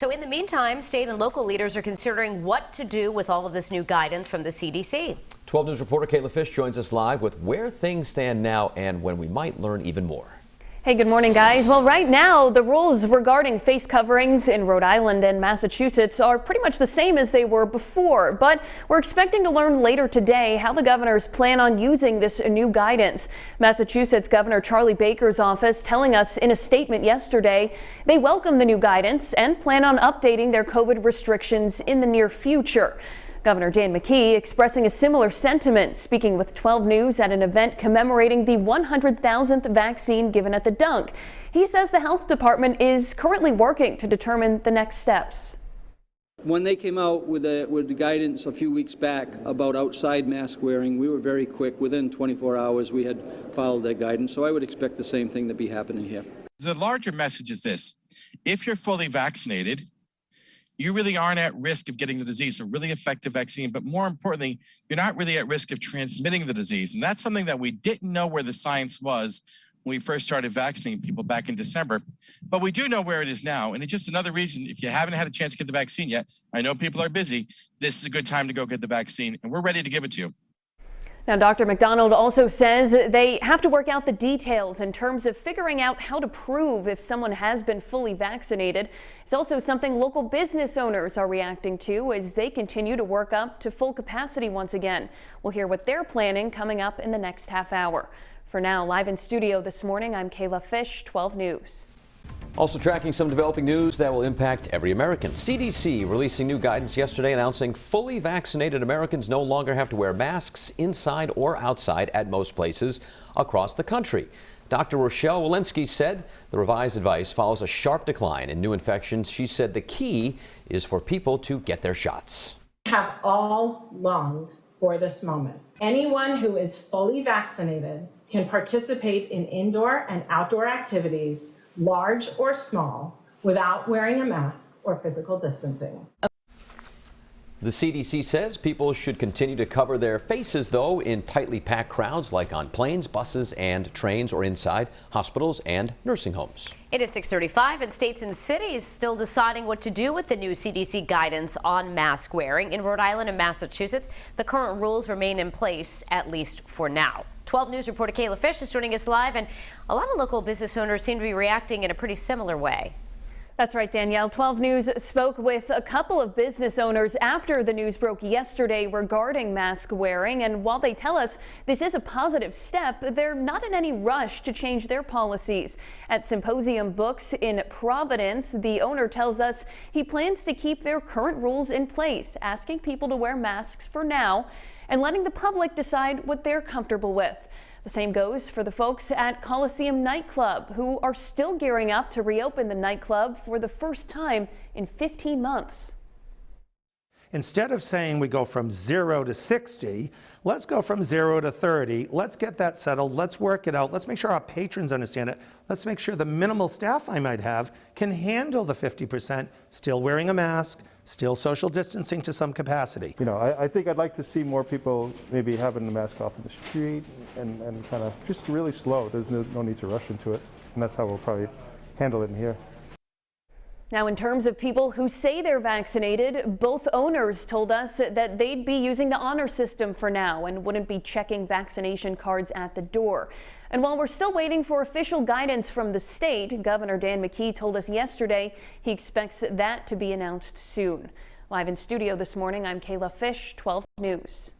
So in the meantime, state and local leaders are considering what to do with all of this new guidance from the CDC. 12 News reporter Kayla Fish joins us live with where things stand now and when we might learn even more. Hey, good morning, guys. Well, right now, the rules regarding face coverings in Rhode Island and Massachusetts are pretty much the same as they were before. But we're expecting to learn later today how the governors plan on using this new guidance. Massachusetts Governor Charlie Baker's office telling us in a statement yesterday they welcome the new guidance and plan on updating their COVID restrictions in the near future. Governor Dan McKee expressing a similar sentiment, speaking with 12 News at an event commemorating the 100,000th vaccine given at the Dunk. He says the health department is currently working to determine the next steps. When they came out with the guidance a few weeks back about outside mask wearing, we were very quick. Within 24 hours, we had followed that guidance. So I would expect the same thing to be happening here. The larger message is this: if you're fully vaccinated, you really aren't at risk of getting the disease, a really effective vaccine. But more importantly, you're not really at risk of transmitting the disease. And that's something that we didn't know where the science was when we first started vaccinating people back in December. But we do know where it is now. And it's just another reason, if you haven't had a chance to get the vaccine yet, I know people are busy, this is a good time to go get the vaccine. And we're ready to give it to you. Now, Dr. McDonald also says they have to work out the details in terms of figuring out how to prove if someone has been fully vaccinated. It's also something local business owners are reacting to as they continue to work up to full capacity once again. We'll hear what they're planning coming up in the next half hour. For now, live in studio this morning, I'm Kayla Fish, 12 News. Also tracking some developing news that will impact every American. CDC releasing new guidance yesterday announcing fully vaccinated Americans no longer have to wear masks inside or outside at most places across the country. Dr. Rochelle Walensky said the revised advice follows a sharp decline in new infections. She said the key is for people to get their shots. We have all longed for this moment. Anyone who is fully vaccinated can participate in indoor and outdoor activities, large or small, without wearing a mask or physical distancing. The CDC says people should continue to cover their faces, though, in tightly packed crowds like on planes, buses, and trains, or inside hospitals and nursing homes. It is 6:35 and states and cities still deciding what to do with the new CDC guidance on mask wearing. In Rhode Island and Massachusetts, the current rules remain in place, at least for now. 12 News reporter Kayla Fish is joining us live, and a lot of local business owners seem to be reacting in a pretty similar way. That's right, Danielle. 12 News spoke with a couple of business owners after the news broke yesterday regarding mask wearing. And while they tell us this is a positive step, they're not in any rush to change their policies. At Symposium Books in Providence, the owner tells us he plans to keep their current rules in place, asking people to wear masks for now and letting the public decide what they're comfortable with. The same goes for the folks at COLOSSEUM nightclub, who are still gearing up to reopen the nightclub for the first time in 15 months. Instead of saying we go from 0 to 60, let's go from 0 to 30. Let's get that settled. Let's work it out. Let's make sure our patrons understand it. Let's make sure the minimal staff I might have can handle the 50%, still wearing a mask, still social distancing to some capacity. You know, I think I'd like to see more people maybe having the mask off in the street and kind of just really slow. There's no need to rush into it. And that's how we'll probably handle it in here. Now, in terms of people who say they're vaccinated, both owners told us that they'd be using the honor system for now and wouldn't be checking vaccination cards at the door. And while we're still waiting for official guidance from the state, Governor Dan McKee told us yesterday he expects that to be announced soon. Live in studio this morning, I'm Kayla Fish, 12 News.